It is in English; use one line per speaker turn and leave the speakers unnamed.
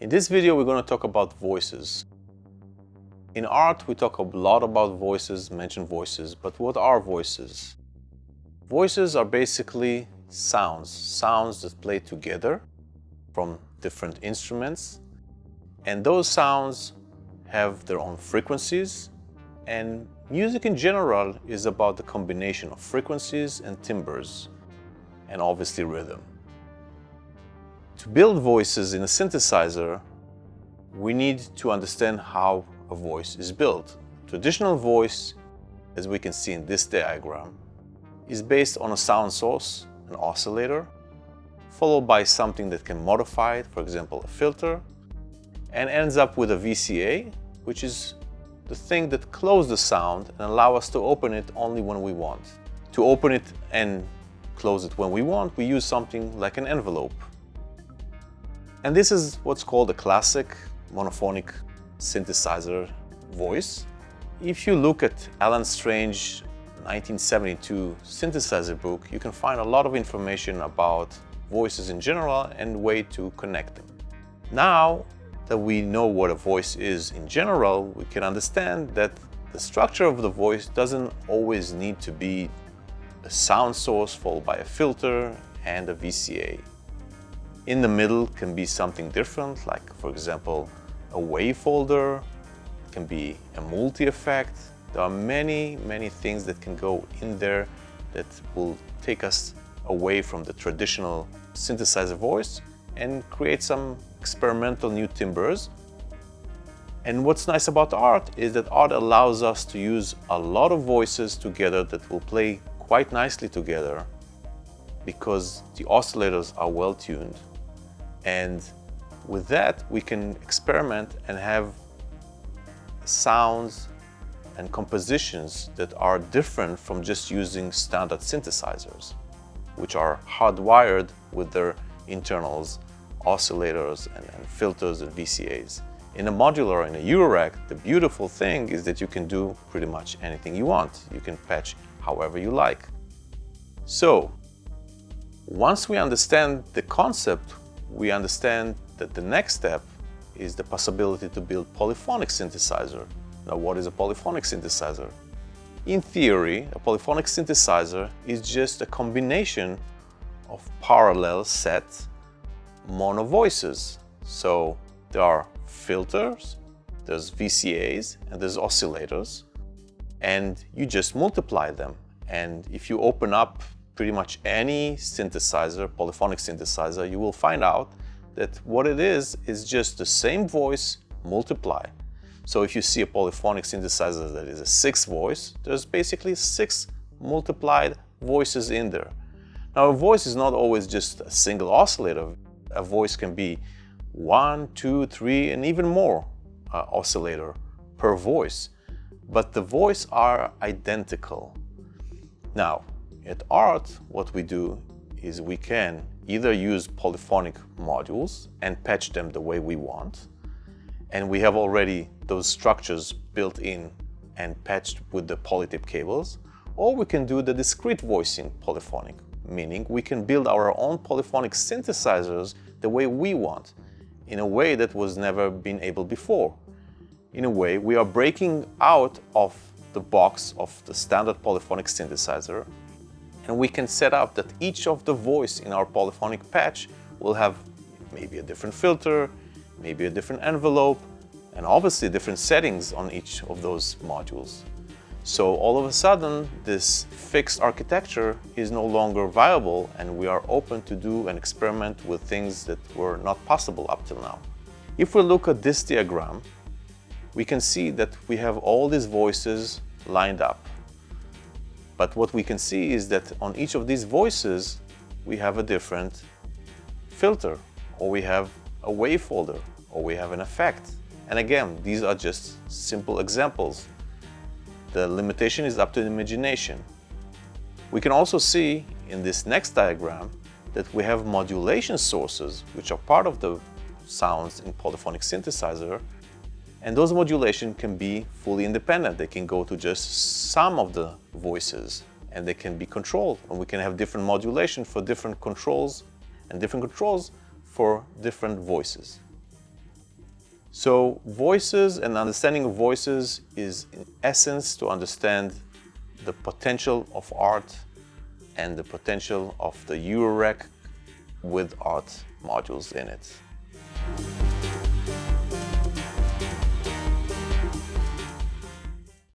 In this video, we're going to talk about voices. In art, we talk a lot about voices, mention voices, but what are voices? Voices are basically sounds that play together from different instruments, and those sounds have their own frequencies, and music in general is about the combination of frequencies and timbres, and obviously rhythm. To build voices in a synthesizer, we need to understand how a voice is built. Traditional voice, as we can see in this diagram, is based on a sound source, an oscillator, followed by something that can modify it, for example, a filter, and ends up with a VCA, which is the thing that closes the sound and allow us to open it only when we want. To open it and close it when we want, we use something like an envelope. And this is what's called a classic monophonic synthesizer voice. If you look at Alan Strange's 1972 synthesizer book, you can find a lot of information about voices in general and way to connect them. Now that we know what a voice is in general, we can understand that the structure of the voice doesn't always need to be a sound source followed by a filter and a VCA. In the middle can be something different, like for example, a wave folder, it can be a multi-effect. There are many things that can go in there that will take us away from the traditional synthesizer voice and create some experimental new timbres. And what's nice about art is that art allows us to use a lot of voices together that will play quite nicely together because the oscillators are well tuned. And with that, we can experiment and have sounds and compositions that are different from just using standard synthesizers, which are hardwired with their internals, oscillators and filters and VCAs. In a modular, in a Eurorack, the beautiful thing is that you can do pretty much anything you want. You can patch however you like. So, once we understand the concept, we understand that the next step is the possibility to build polyphonic synthesizer. Now, what is a polyphonic synthesizer? In theory, a polyphonic synthesizer is just a combination of parallel set mono voices. So there are filters, there's VCAs, and there's oscillators, and you just multiply them. And if you open up pretty much any synthesizer, polyphonic synthesizer, you will find out that what it is just the same voice multiplied. So if you see a polyphonic synthesizer that is a 6 voice, there's basically 6 multiplied voices in there. Now, a voice is not always just a single oscillator. A voice can be 1, 2, 3, and even more oscillator per voice. But the voices are identical. Now, at art, what we do is we can either use polyphonic modules and patch them the way we want, and we have already those structures built in and patched with the polytip cables, or we can do the discrete voicing polyphonic, meaning we can build our own polyphonic synthesizers the way we want, in a way that was never been able before. In a way, we are breaking out of the box of the standard polyphonic synthesizer, and we can set up that each of the voice in our polyphonic patch will have maybe a different filter, maybe a different envelope, and obviously different settings on each of those modules. So all of a sudden, this fixed architecture is no longer viable, and we are open to do and experiment with things that were not possible up till now. If we look at this diagram, we can see that we have all these voices lined up. But what we can see is that on each of these voices, we have a different filter, or we have a wave folder, or we have an effect. And again, these are just simple examples. The limitation is up to the imagination. We can also see in this next diagram that we have modulation sources, which are part of the sounds in polyphonic synthesizer. And those modulation can be fully independent. They can go to just some of the voices, and they can be controlled. And we can have different modulation for different controls and different controls for different voices. So voices and understanding of voices is in essence to understand the potential of art and the potential of the Eurorec with art modules in it.